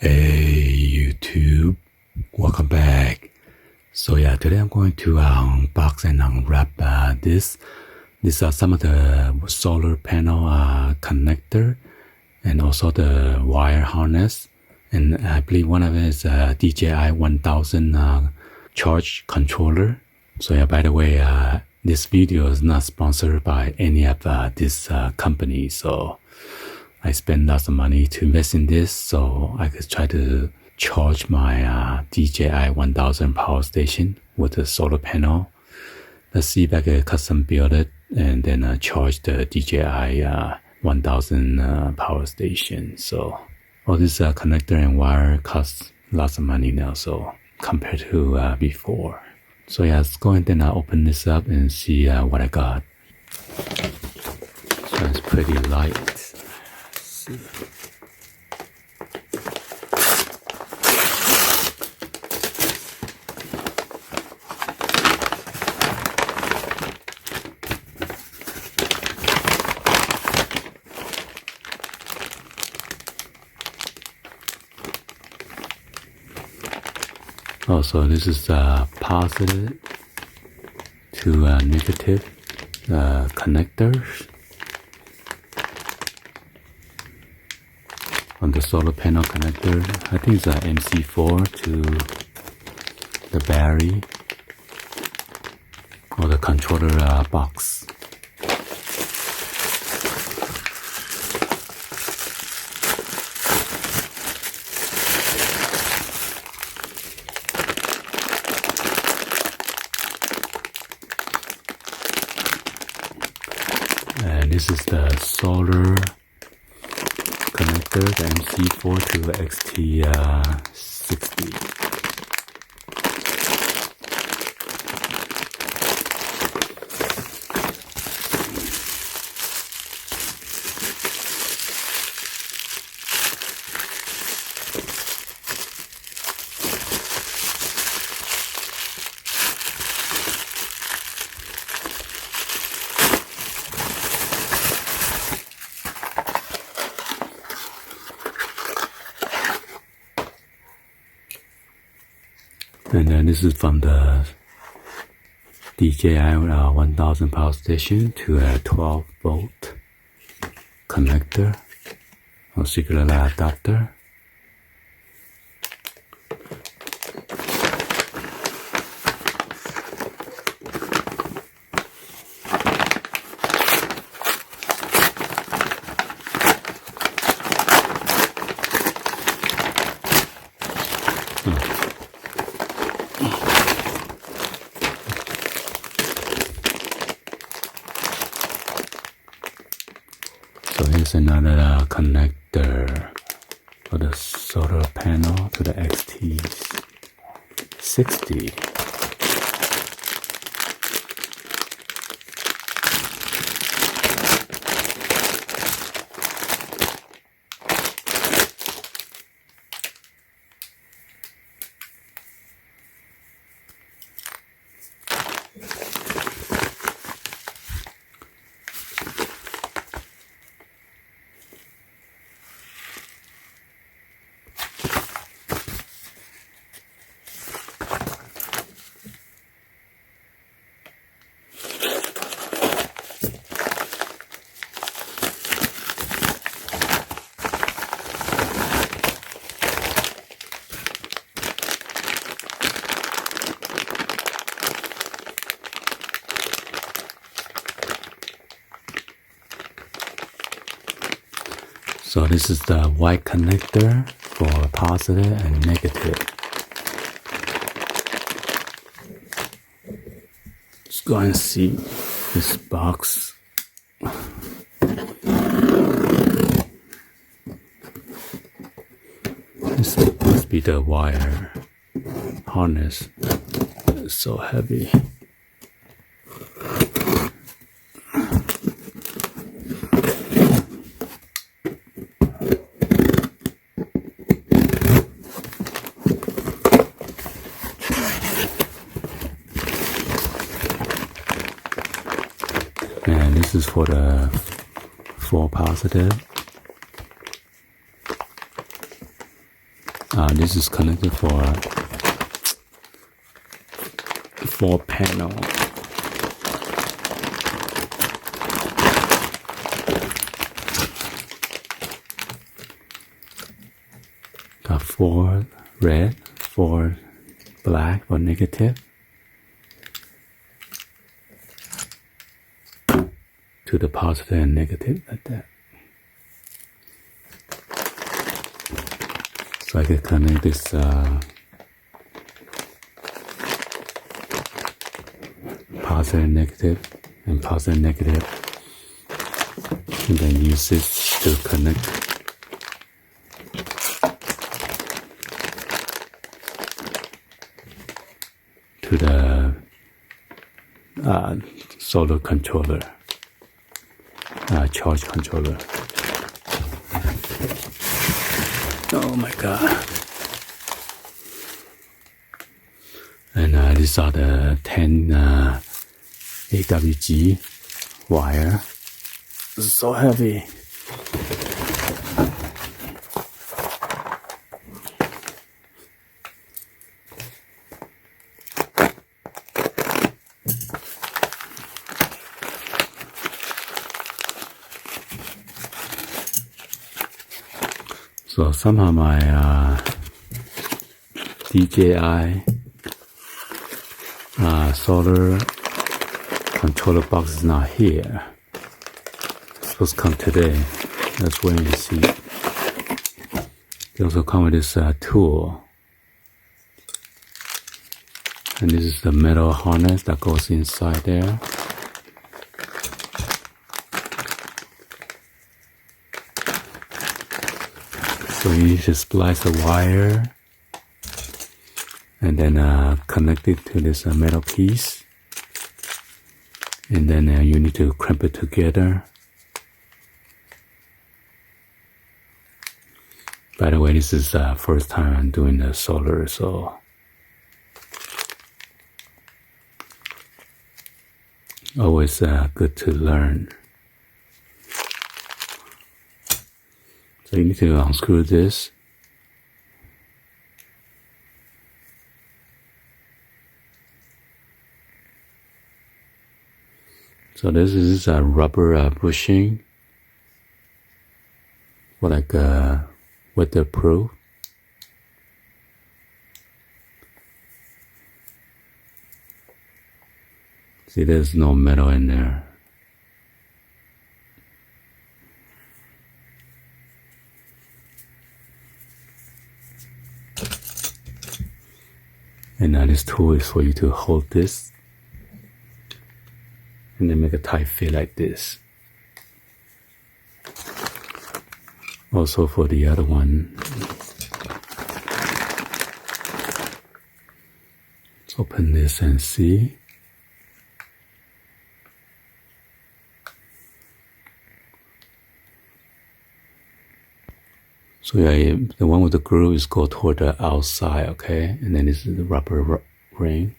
Hey YouTube, welcome back. So yeah, today I'm going to unbox and unwrap this. These are some of the solar panel connector and also the wire harness. And I believe one of it is a DJI 1000 charge controller. So yeah, by the way, this video is not sponsored by any of this company. So I spent lots of money to invest in this so I could try to charge my DJI 1000 power station with the solar panel. Let's see if I can custom build it and then charge the DJI 1000 power station. So all this connector and wire costs lots of money now, so compared to before. So yeah, let's go ahead and open this up and see what I got. So it's pretty light. Also, this is positive to negative connectors on the solar panel connector. I think it's MC4 to the battery or the controller box. And this is the solar connector, the MC4 to the XT60. And then this is from the DJI 1000 power station to a 12 volt connector or circular adapter. So here's another connector for the solar panel to the XT60. So this is the white connector for positive and negative. Let's go and see this box. This must be the wire harness. It's so heavy. And this is for the 4 positive This is connected for 4 panel. Got 4 red, 4 black for negative. To the positive and negative like that. So I can connect this positive and negative and positive and negative, and then use this to connect to the solar controller, charge controller. Oh my god. And these are the 10 AWG wire. This is so heavy. So somehow my DJI solar controller box is not here. It's supposed to come today. Let's wait and see. They also come with this tool. And this is the metal harness that goes inside there. So you need to splice the wire and then connect it to this metal piece, and then you need to crimp it together. By the way, this is first time I'm doing the solar, so always good to learn. So you need to unscrew this. So this is a rubber bushing for like weatherproof. See, there's no metal in there. And now this tool is for you to hold this and then make a tight fit like this. Also for the other one, let's open this and see. So yeah, the one with the groove is go toward the outside, okay? And then this is the rubber ring.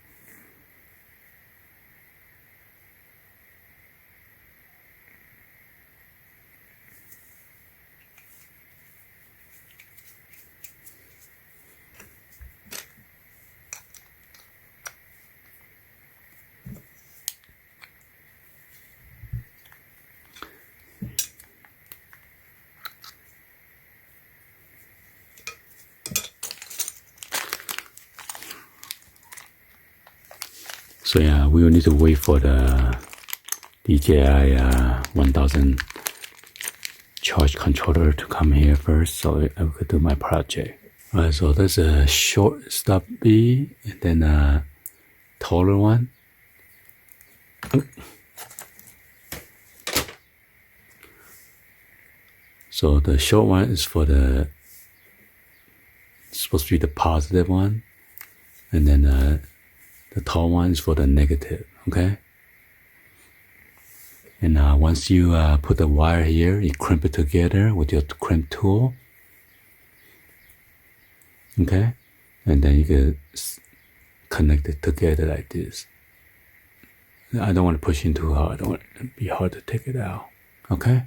So yeah, we will need to wait for the DJI 1000 charge controller to come here first, so I could do my project. Alright, so there's a short stubby and then a taller one. So the short one is for it's supposed to be the positive one, and then the tall one is for the negative, okay? And once you put the wire here, you crimp it together with your crimp tool, okay? And then you can connect it together like this. I don't want to push in too hard. I don't want it to be hard to take it out, okay?